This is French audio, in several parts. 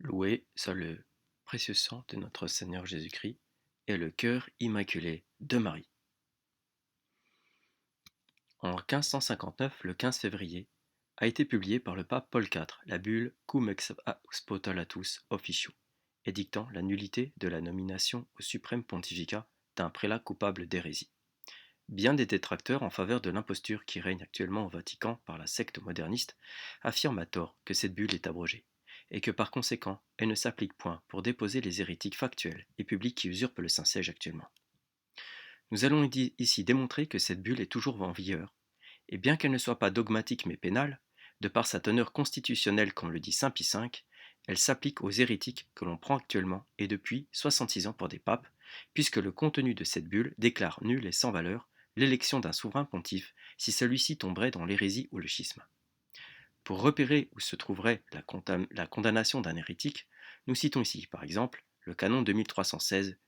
Loué soit le précieux sang de notre Seigneur Jésus-Christ et le cœur immaculé de Marie. En 1559, le 15 février, a été publiée par le pape Paul IV la bulle Cum Expostulatus Officium, édictant la nullité de la nomination au suprême pontificat d'un prélat coupable d'hérésie. Bien des détracteurs en faveur de l'imposture qui règne actuellement au Vatican par la secte moderniste affirment à tort que cette bulle est abrogée, et que par conséquent elle ne s'applique point pour déposer les hérétiques factuels et publics qui usurpent le Saint-Siège actuellement. Nous allons ici démontrer que cette bulle est toujours en vigueur, et bien qu'elle ne soit pas dogmatique mais pénale, de par sa teneur constitutionnelle comme le dit Saint Pie V, elle s'applique aux hérétiques que l'on prend actuellement et depuis 66 ans pour des papes, puisque le contenu de cette bulle déclare nulle et sans valeur l'élection d'un souverain pontife si celui-ci tomberait dans l'hérésie ou le schisme. Pour repérer où se trouverait la condamnation d'un hérétique, nous citons ici, par exemple, le canon 2316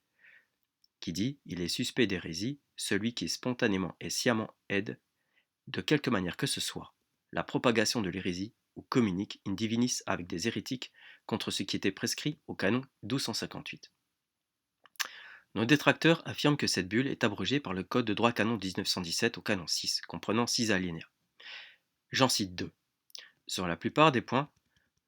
qui dit « Il est suspect d'hérésie celui qui spontanément et sciemment aide, de quelque manière que ce soit, la propagation de l'hérésie ou communique in divinis avec des hérétiques contre ce qui était prescrit au canon 1258. » Nos détracteurs affirment que cette bulle est abrogée par le Code de droit canon 1917 au canon 6, comprenant 6 alinéas. J'en cite 2. Sur la plupart des points,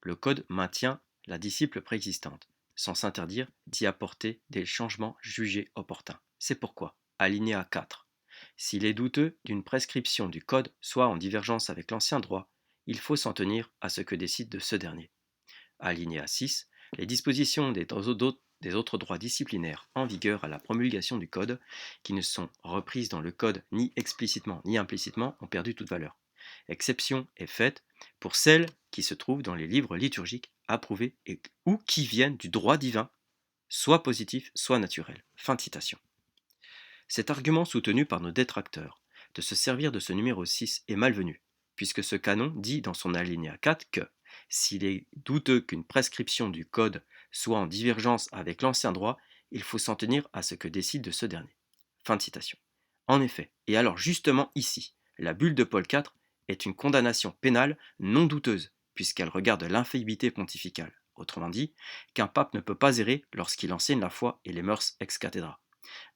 le Code maintient la disciple préexistante, sans s'interdire d'y apporter des changements jugés opportuns. C'est pourquoi, alinéa 4, s'il est douteux d'une prescription du Code soit en divergence avec l'ancien droit, il faut s'en tenir à ce que décide de ce dernier. Alinéa 6, les dispositions des autres droits disciplinaires en vigueur à la promulgation du Code, qui ne sont reprises dans le Code ni explicitement ni implicitement, ont perdu toute valeur. Exception est faite pour celles qui se trouvent dans les livres liturgiques approuvés ou qui viennent du droit divin, soit positif, soit naturel. Fin de citation. Cet argument soutenu par nos détracteurs de se servir de ce numéro 6 est malvenu, puisque ce canon dit dans son alinéa 4 que s'il est douteux qu'une prescription du Code soit en divergence avec l'ancien droit, il faut s'en tenir à ce que décide de ce dernier. Fin de citation. En effet, et alors justement ici, la bulle de Paul IV est une condamnation pénale non douteuse, puisqu'elle regarde l'infaillibilité pontificale, autrement dit, qu'un pape ne peut pas errer lorsqu'il enseigne la foi et les mœurs ex cathedra.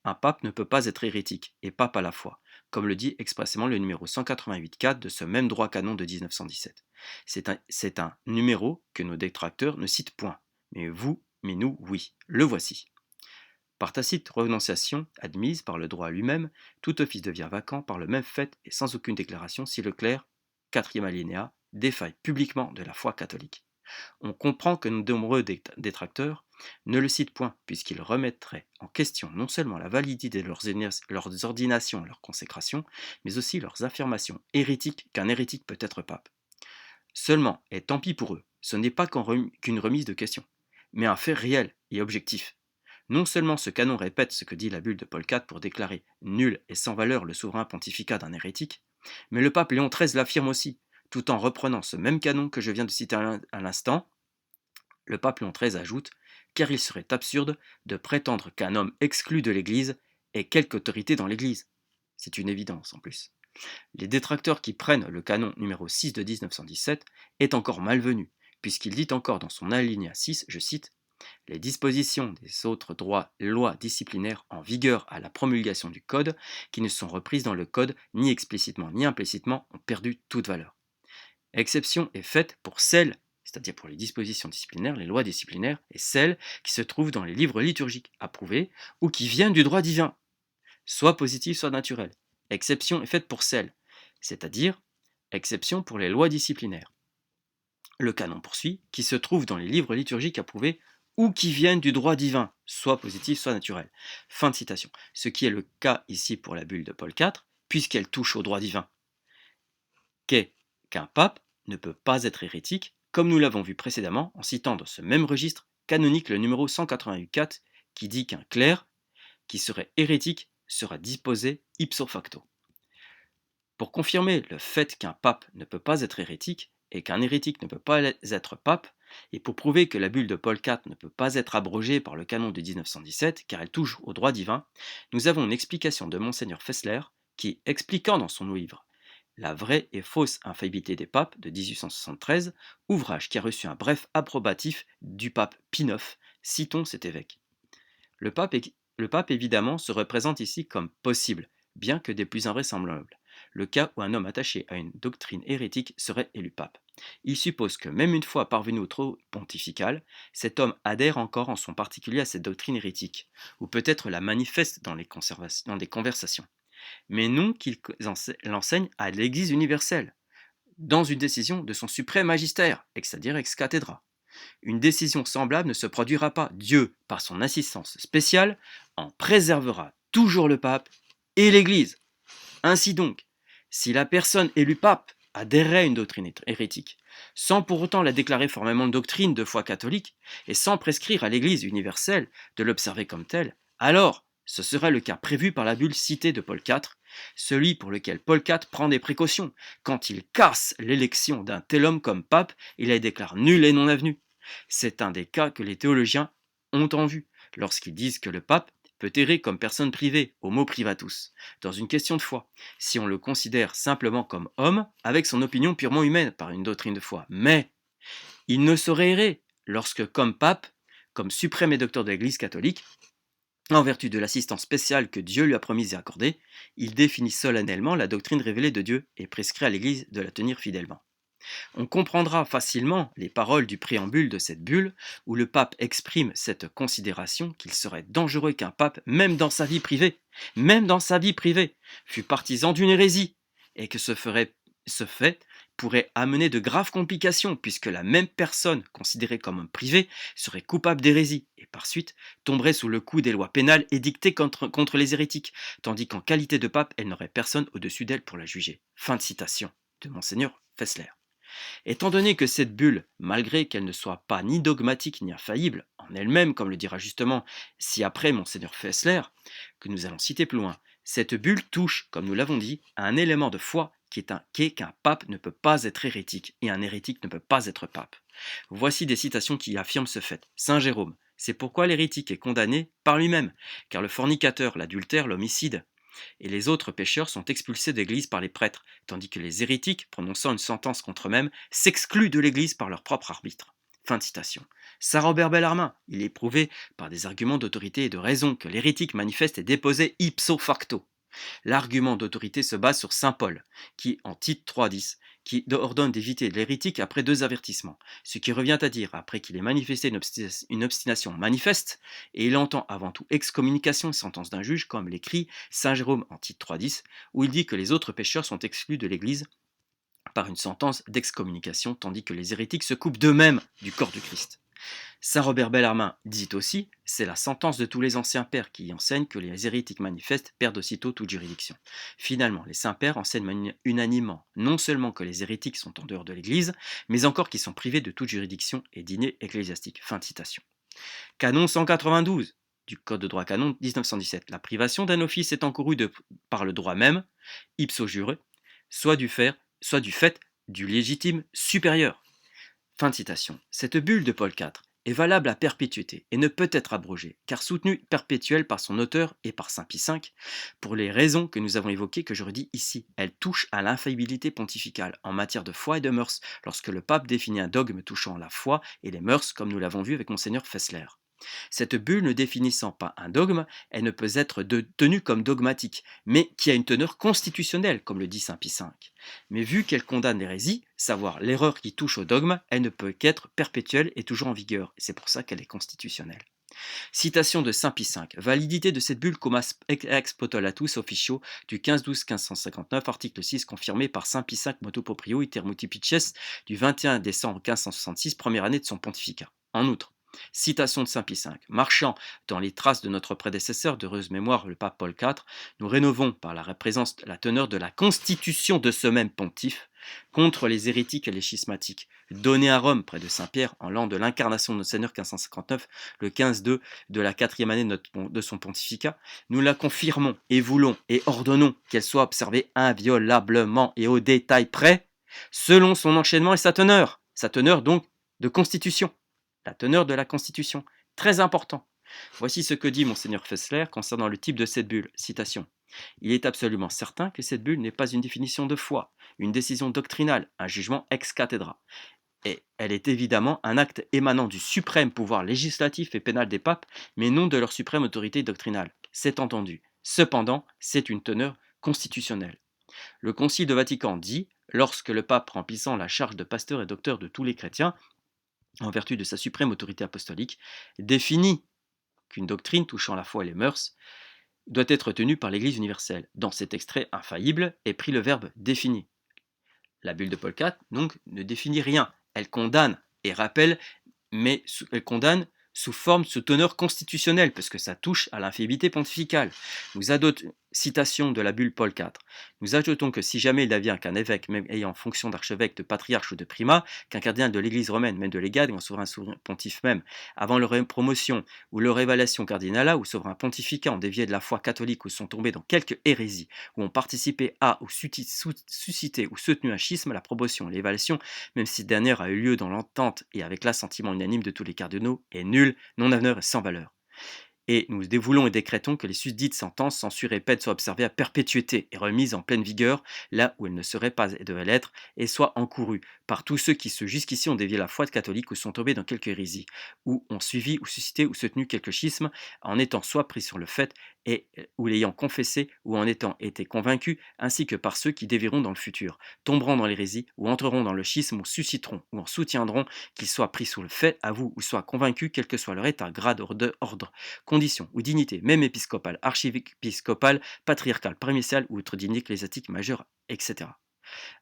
Un pape ne peut pas être hérétique et pape à la fois, comme le dit expressément le numéro 188.4 de ce même droit canon de 1917. C'est un numéro que nos détracteurs ne citent point, mais nous, oui, le voici. Par tacite renonciation admise par le droit lui-même, tout office devient vacant par le même fait et sans aucune déclaration si le clerc, quatrième alinéa, défaille publiquement de la foi catholique. On comprend que de nombreux détracteurs ne le citent point, puisqu'ils remettraient en question non seulement la validité de leurs ordinations et leurs consécrations, mais aussi leurs affirmations hérétiques qu'un hérétique peut être pape. Seulement, et tant pis pour eux, ce n'est pas qu'une remise de question, mais un fait réel et objectif. Non seulement ce canon répète ce que dit la bulle de Paul IV pour déclarer nul et sans valeur le souverain pontificat d'un hérétique, mais le pape Léon XIII l'affirme aussi, tout en reprenant ce même canon que je viens de citer à l'instant. Le pape Léon XIII ajoute « Car il serait absurde de prétendre qu'un homme exclu de l'Église ait quelque autorité dans l'Église. » C'est une évidence en plus. Les détracteurs qui prennent le canon numéro 6 de 1917 est encore malvenu, puisqu'il dit encore dans son alinéa 6, je cite, « Les dispositions des autres lois disciplinaires en vigueur à la promulgation du Code, qui ne sont reprises dans le Code ni explicitement ni implicitement, ont perdu toute valeur. Exception est faite pour celles, c'est-à-dire pour les dispositions disciplinaires, les lois disciplinaires, et celles qui se trouvent dans les livres liturgiques approuvés ou qui viennent du droit divin, soit positif, soit naturel. Exception est faite pour celles, c'est-à-dire exception pour les lois disciplinaires. Le canon poursuit, qui se trouvent dans les livres liturgiques approuvés ou qui viennent du droit divin, soit positif, soit naturel. Fin de citation. Ce qui est le cas ici pour la bulle de Paul IV, puisqu'elle touche au droit divin. Qu'un pape ne peut pas être hérétique, comme nous l'avons vu précédemment en citant dans ce même registre canonique le numéro 184 qui dit qu'un clerc qui serait hérétique sera disposé ipso facto. Pour confirmer le fait qu'un pape ne peut pas être hérétique et qu'un hérétique ne peut pas être pape, et pour prouver que la bulle de Paul IV ne peut pas être abrogée par le canon de 1917 car elle touche au droit divin, nous avons une explication de Monseigneur Fessler qui, expliquant dans son livre La vraie et fausse infaillibilité des papes de 1873, ouvrage qui a reçu un bref approbatif du pape Pie IX, citons cet évêque. Le pape, évidemment, se représente ici comme possible, bien que des plus invraisemblables, le cas où un homme attaché à une doctrine hérétique serait élu pape. Il suppose que même une fois parvenu au trône pontifical, cet homme adhère encore en son particulier à cette doctrine hérétique, ou peut-être la manifeste dans des conversations, mais non qu'il l'enseigne à l'Église universelle, dans une décision de son suprême magistère, c'est-à-dire ex cathedra. Une décision semblable ne se produira pas. Dieu, par son assistance spéciale, en préservera toujours le pape et l'Église. Ainsi donc, si la personne élue pape adhérait à une doctrine hérétique, sans pour autant la déclarer formellement doctrine de foi catholique, et sans prescrire à l'Église universelle de l'observer comme telle, alors ce serait le cas prévu par la bulle citée de Paul IV, celui pour lequel Paul IV prend des précautions. Quand il casse l'élection d'un tel homme comme pape, il la déclare nulle et non avenue. C'est un des cas que les théologiens ont en vue, lorsqu'ils disent que le pape peut errer comme personne privée, homo privatus, dans une question de foi, si on le considère simplement comme homme, avec son opinion purement humaine, par une doctrine de foi. Mais il ne saurait errer lorsque, comme pape, comme suprême et docteur de l'Église catholique, en vertu de l'assistance spéciale que Dieu lui a promise et accordée, il définit solennellement la doctrine révélée de Dieu et prescrit à l'Église de la tenir fidèlement. On comprendra facilement les paroles du préambule de cette bulle, où le pape exprime cette considération qu'il serait dangereux qu'un pape, même dans sa vie privée, fût partisan d'une hérésie, et que ce fait pourrait amener de graves complications, puisque la même personne, considérée comme un privé, serait coupable d'hérésie, et par suite tomberait sous le coup des lois pénales édictées contre les hérétiques, tandis qu'en qualité de pape, elle n'aurait personne au-dessus d'elle pour la juger. Fin de citation de Monseigneur Fessler. Étant donné que cette bulle, malgré qu'elle ne soit pas ni dogmatique ni infaillible, en elle-même, comme le dira justement ci-après Monseigneur Fessler, que nous allons citer plus loin, cette bulle touche, comme nous l'avons dit, à un élément de foi qui est qu'un pape ne peut pas être hérétique et un hérétique ne peut pas être pape. Voici des citations qui affirment ce fait. Saint Jérôme, c'est pourquoi l'hérétique est condamné par lui-même, car le fornicateur, l'adultère, l'homicide, et les autres pécheurs sont expulsés d'église par les prêtres, tandis que les hérétiques, prononçant une sentence contre eux-mêmes, s'excluent de l'église par leur propre arbitre. Fin de citation. Saint Robert Bellarmin, il est prouvé par des arguments d'autorité et de raison que l'hérétique manifeste est déposé ipso facto. L'argument d'autorité se base sur saint Paul, qui, en Tite 3.10, qui ordonne d'éviter l'hérétique après 2 avertissements, ce qui revient à dire, après qu'il ait manifesté une obstination manifeste, et il entend avant tout excommunication et sentence d'un juge, comme l'écrit saint Jérôme en Tite 3.10, où il dit que les autres pécheurs sont exclus de l'Église par une sentence d'excommunication, tandis que les hérétiques se coupent d'eux-mêmes du corps du Christ. Saint Robert Bellarmin dit aussi, c'est la sentence de tous les anciens pères qui enseignent que les hérétiques manifestes perdent aussitôt toute juridiction. Finalement, les saints pères enseignent unanimement non seulement que les hérétiques sont en dehors de l'Église, mais encore qu'ils sont privés de toute juridiction et dîner ecclésiastique. Fin de citation. Canon 192 du Code de droit canon 1917. La privation d'un office est encourue par le droit même, ipso jure, soit du fait du légitime supérieur. Fin de citation. Cette bulle de Paul IV est valable à perpétuité et ne peut être abrogée, car soutenue perpétuelle par son auteur et par saint Pie V, pour les raisons que nous avons évoquées que je redis ici. Elle touche à l'infaillibilité pontificale en matière de foi et de mœurs, lorsque le pape définit un dogme touchant la foi et les mœurs, comme nous l'avons vu avec Monseigneur Fessler. Cette bulle ne définissant pas un dogme, elle ne peut être tenue comme dogmatique, mais qui a une teneur constitutionnelle, comme le dit saint Pie V. Mais vu qu'elle condamne l'hérésie, savoir l'erreur qui touche au dogme, elle ne peut qu'être perpétuelle et toujours en vigueur, et c'est pour ça qu'elle est constitutionnelle. Citation de saint Pie V. Validité de cette bulle cum ex postulatus officio du 15-12-1559, article 6, confirmé par saint Pie V motu proprio iter multiplices du 21 décembre 1566, première année de son pontificat. En outre, citation de saint Pie V. Marchant dans les traces de notre prédécesseur, d'heureuse mémoire, le pape Paul IV, nous rénovons par la présence la teneur de la constitution de ce même pontife contre les hérétiques et les schismatiques, donnée à Rome près de Saint-Pierre en l'an de l'incarnation de notre Seigneur 1559, le 15-2 de la 4e année de son pontificat. Nous la confirmons et voulons et ordonnons qu'elle soit observée inviolablement et au détail près, selon son enchaînement et sa teneur donc de constitution. La teneur de la Constitution, très important. Voici ce que dit Monseigneur Fessler concernant le type de cette bulle. Citation. Il est absolument certain que cette bulle n'est pas une définition de foi, une décision doctrinale, un jugement ex cathedra. Et elle est évidemment un acte émanant du suprême pouvoir législatif et pénal des papes, mais non de leur suprême autorité doctrinale. C'est entendu. Cependant, c'est une teneur constitutionnelle. Le Concile de Vatican dit, lorsque le pape remplissant la charge de pasteur et docteur de tous les chrétiens, en vertu de sa suprême autorité apostolique, définit qu'une doctrine touchant la foi et les mœurs doit être tenue par l'Église universelle. Dans cet extrait infaillible est pris le verbe définir. La bulle de Paul IV, donc, ne définit rien. Elle condamne et rappelle, mais elle condamne sous teneur constitutionnelle, parce que ça touche à l'infaillibilité pontificale. Citation de la bulle Paul IV. Nous ajoutons que si jamais il advient qu'un évêque, même ayant fonction d'archevêque, de patriarche ou de primat, qu'un cardinal de l'Église romaine, même de légat, ou un souverain pontife même, avant leur promotion ou leur évaluation cardinala ou souverain pontificat ont dévié de la foi catholique ou sont tombés dans quelque hérésie, ou ont participé à ou suscité ou soutenu un schisme, la promotion et l'évaluation, même si dernière a eu lieu dans l'entente et avec l'assentiment unanime de tous les cardinaux, est nulle, non aveneur et sans valeur. Et nous dévoulons et décrétons que les susdites sentences, censure et peine soient observées à perpétuité et remises en pleine vigueur là où elles ne seraient pas et devaient l'être, et soient encourues par tous ceux qui jusqu'ici ont dévié la foi catholique ou sont tombés dans quelque hérésie, ou ont suivi ou suscité ou soutenu quelque schisme, en étant soit pris sur le fait et ou l'ayant confessé ou en étant été convaincus, ainsi que par ceux qui dévieront dans le futur, tomberont dans l'hérésie ou entreront dans le schisme ou susciteront ou en soutiendront qu'ils soient pris sous le fait à vous ou soient convaincus, quel que soit leur état, grade, ordre, condition ou dignité, même épiscopale, archiépiscopale, patriarcale, primiciale ou autre dignité ecclésiastique majeure, etc.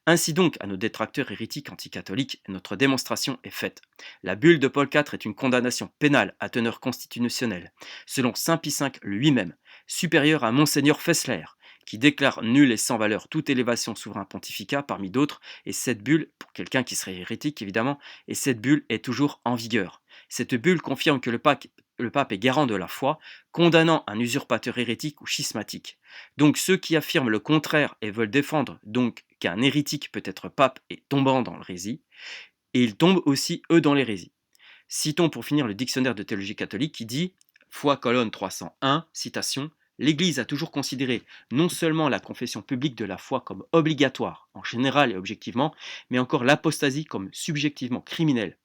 Ainsi donc, à nos détracteurs hérétiques anticatholiques, notre démonstration est faite. La bulle de Paul IV est une condamnation pénale à teneur constitutionnelle, selon Saint Pie V lui-même, supérieure à Monseigneur Fessler, qui déclare nulle et sans valeur toute élévation souverain pontificat parmi d'autres, et cette bulle, pour quelqu'un qui serait hérétique évidemment, et cette bulle est toujours en vigueur. Cette bulle confirme que le pape est garant de la foi, condamnant un usurpateur hérétique ou schismatique. Donc ceux qui affirment le contraire et veulent défendre donc qu'un hérétique peut être pape et tombant dans l'hérésie, et ils tombent aussi eux dans l'hérésie. Citons pour finir le dictionnaire de théologie catholique qui dit, foi colonne 301, citation, l'Église a toujours considéré non seulement la confession publique de la foi comme obligatoire, en général et objectivement, mais encore l'apostasie comme subjectivement criminelle.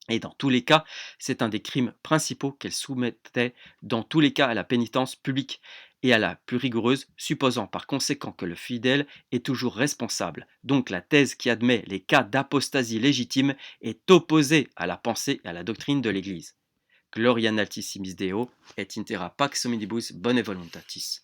Et dans tous les cas, c'est un des crimes principaux qu'elle soumettait dans tous les cas à la pénitence publique et à la plus rigoureuse, supposant par conséquent que le fidèle est toujours responsable. Donc la thèse qui admet les cas d'apostasie légitime est opposée à la pensée et à la doctrine de l'Église. Gloria in altissimis Deo et intera pax hominibus bone voluntatis.